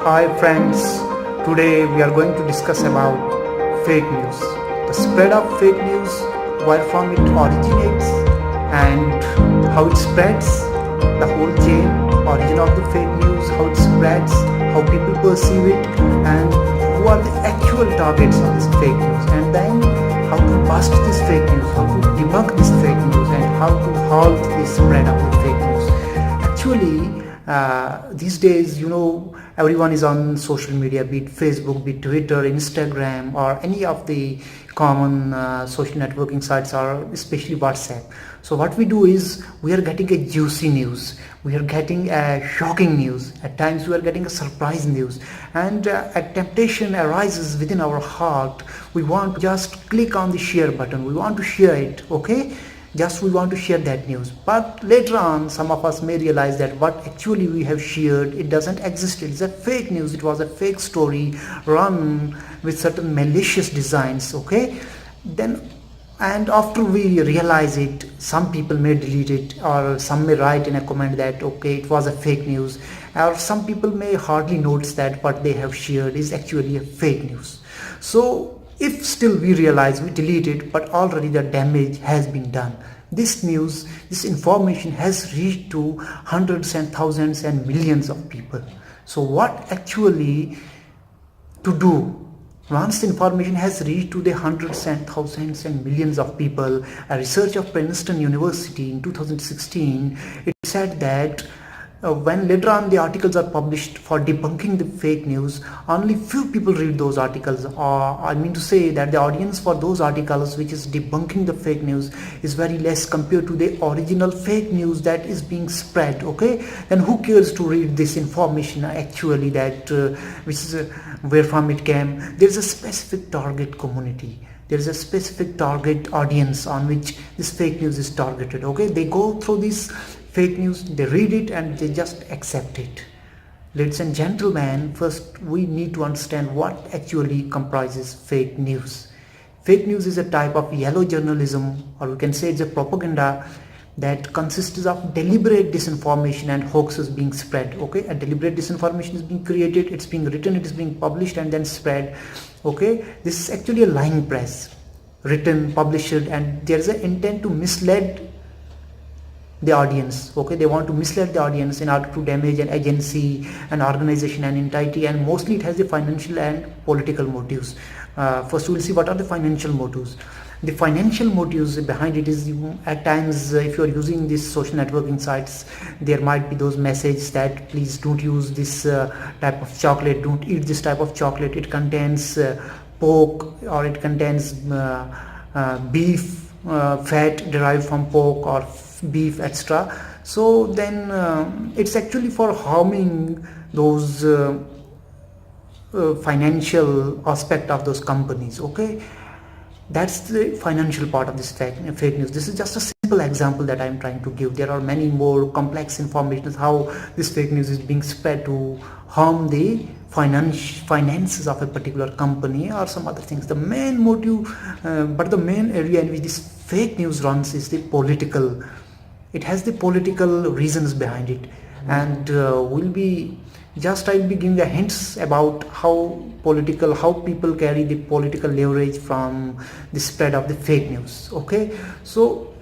Hi friends, today we are going to discuss about fake news, the spread of fake news, where from it originates and how it spreads, the whole chain, origin of the fake news, how it spreads, how people perceive it, and who are the actual targets of this fake news, and then how to bust this fake news, how to debunk this fake news, and how to halt the spread of the fake news. Actually, these days, everyone is on social media, be it Facebook, be it Twitter, Instagram, or any of the common social networking sites, or especially WhatsApp. So what we do is we are getting a juicy news, we are getting a shocking news, at times we are getting a surprise news, and a temptation arises within our heart. We want to just click on the share button, we want to share it, okay? Just we want to share that news, but later on some of us may realize that what actually we have shared, it doesn't exist, it's a fake news, it was a fake story run with certain malicious designs, okay? Then, and after we realize it, some people may delete it, or some may write in a comment that okay, it was a fake news, or some people may hardly notice that what they have shared is actually a fake news. So if still we realize, we delete it, but already the damage has been done. This news, this information has reached to hundreds and thousands and millions of people. So what actually to do? Once the information has reached to the hundreds and thousands and millions of people, a research of Princeton University in 2016, it said that when later on the articles are published for debunking the fake news, only few people read those articles, or I mean to say that the audience for those articles which is debunking the fake news is very less compared to the original fake news that is being spread, okay? Then who cares to read this information actually, that which is where from it came? There is a specific target community, there is a specific target audience on which this fake news is targeted, okay? They go through this fake news, they read it and they just accept it. Ladies and gentlemen, first we need to understand what actually comprises fake news. Fake news is a type of yellow journalism, or we can say it's a propaganda that consists of deliberate disinformation and hoaxes being spread, okay? A deliberate disinformation is being created, it's being written, it is being published and then spread, okay? This is actually a lying press, written, published, and there is an intent to mislead the audience, okay? They want to mislead the audience in order to damage an agency, an organization, an entity, and mostly it has the financial and political motives. First we'll see what are the financial motives. The financial motives behind it is, at times if you are using these social networking sites, there might be those messages that please don't use this type of chocolate, don't eat this type of chocolate, it contains pork, or it contains beef fat derived from pork or beef, etc. So then it's actually for harming those financial aspect of those companies, okay? That's the financial part of this fake news. This is just a simple example that I'm trying to give. There are many more complex information how this fake news is being spread to harm the finances of a particular company or some other things. The main motive, but the main area in which this fake news runs is the political. It has the political reasons behind it, and I'll be giving the hints about how people carry the political leverage from the spread of the fake news, okay? So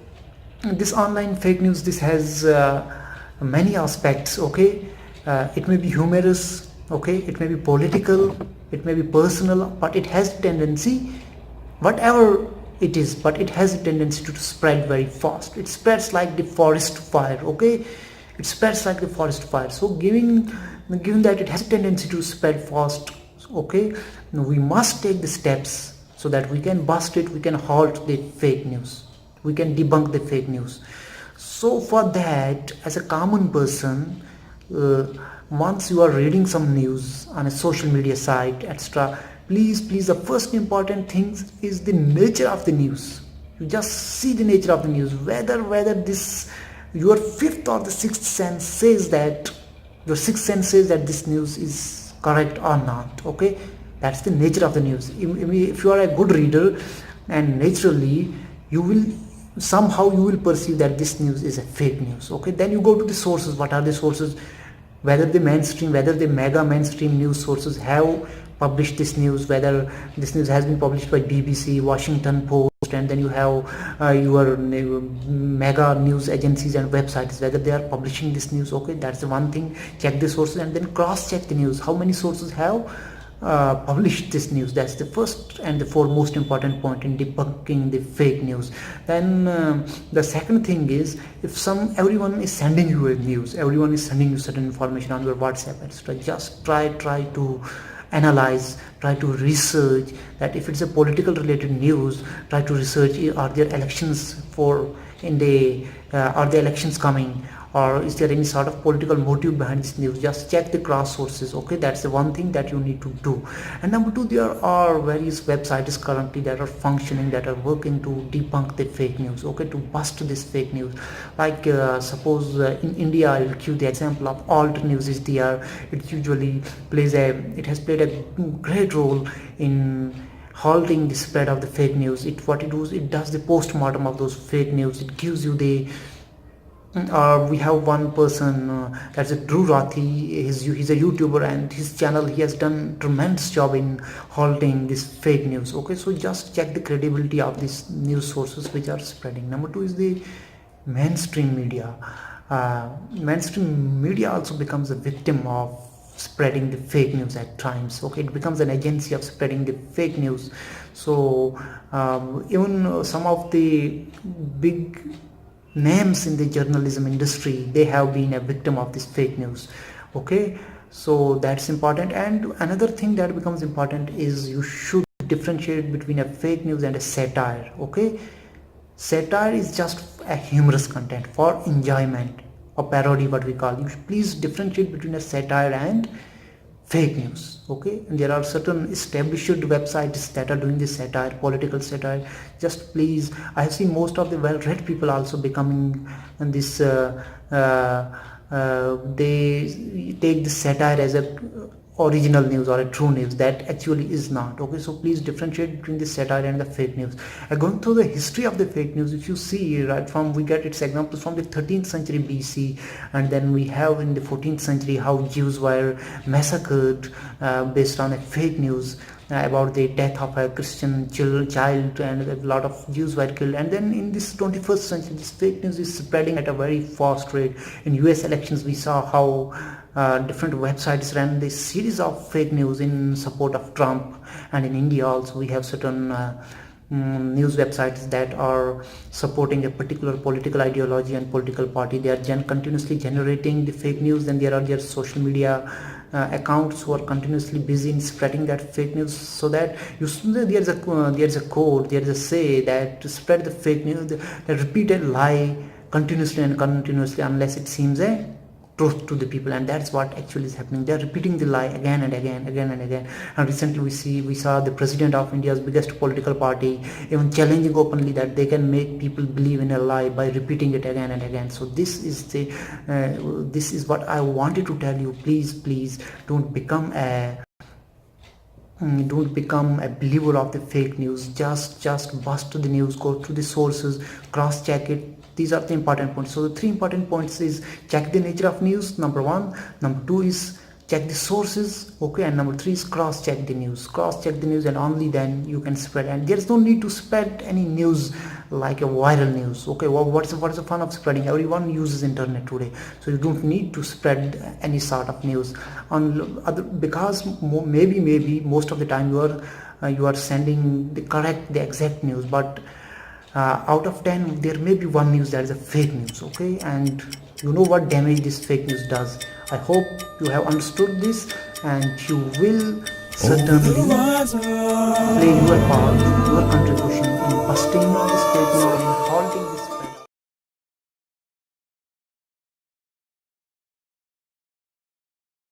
this online fake news, this has many aspects, okay? It may be humorous, okay? It may be political, it may be personal, but it has tendency, whatever it is, but it has a tendency to spread very fast. It spreads like the forest fire, okay? It spreads like the forest fire. So given that it has a tendency to spread fast, okay, we must take the steps so that we can bust it, we can halt the fake news, we can debunk the fake news. So for that, as a common person, once you are reading some news on a social media site, etc., please, the first important thing is the nature of the news. You just see the nature of the news, whether this your fifth or the sixth sense says that this news is correct or not, okay? That's the nature of the news. If you are a good reader, and naturally you will perceive that this news is a fake news, okay? Then you go to the sources. What are the sources? whether the mega mainstream news sources have published this news, whether this news has been published by BBC, Washington Post, and then you have your mega news agencies and websites, whether they are publishing this news. Okay, that's the one thing. Check the sources and then cross check the news. How many sources have published this news? That's the first and the foremost important point in debunking the fake news. Then the second thing is, if everyone is sending you a news, everyone is sending you certain information on your WhatsApp, etc., just try to analyze, try to research that. If it's a political related news, try to research, are there elections are the elections coming, or is there any sort of political motive behind this news? Just check the cross sources. Okay, that's the one thing that you need to do. And number two, there are various websites currently that are functioning, that are working to debunk the fake news, okay, to bust this fake news. Like suppose in India, I'll give the example of Alt News is there. It usually has played a great role in halting the spread of the fake news. It does the post-mortem of those fake news. It gives you the we have one person, that's a Drew Rathi. He's a YouTuber, and his channel, he has done tremendous job in halting this fake news. Okay, so just check the credibility of these news sources which are spreading. Number two is the mainstream media. Mainstream media also becomes a victim of spreading the fake news at times. Okay, it becomes an agency of spreading the fake news. So even some of the big names in the journalism industry, they have been a victim of this fake news. Okay, so that's important. And another thing that becomes important is you should differentiate between a fake news and a satire. Okay, satire is just a humorous content for enjoyment, or parody, what we call. You should please differentiate between a satire and fake news. Okay, and there are certain established websites that are doing this satire, political satire. Just please, I have seen most of the well-read people also becoming this they take this satire as a original news or a true news. That actually is not. Okay, so please differentiate between the satire and the fake news. Going through the history of the fake news, if you see, right from, we get its examples from the 13th century BC, and then we have in the 14th century how Jews were massacred based on a fake news about the death of a Christian child, and a lot of Jews were killed. And then in this 21st century, this fake news is spreading at a very fast rate. In US elections, we saw how different websites ran this series of fake news in support of Trump. And in India also, we have certain news websites that are supporting a particular political ideology and political party. They are continuously generating the fake news. Then there are their social media accounts who are continuously busy in spreading that fake news. So that there's a code, there is a say that to spread the fake news, the repeated lie continuously unless it seems a truth to the people. And that's what actually is happening. They're repeating the lie again and again. And recently we saw the president of India's biggest political party even challenging openly that they can make people believe in a lie by repeating it again and again. So this is what I wanted to tell you. Please don't become a believer of the fake news. Just bust the news, go to the sources, cross check it. These are the important points. So the three important points is check the nature of news, number one. Number two is check the sources. Okay, and number three is cross check the news, and only then you can spread. And there's no need to spread any news like a viral news. Okay, what's the fun of spreading? Everyone uses internet today, so you don't need to spread any sort of news because maybe most of the time you are sending the exact news, but out of 10 there may be one news that is a fake news. Okay, and you know what damage this fake news does. I hope you have understood this, and you will certainly play your part, your contribution in busting this fake news, in halting this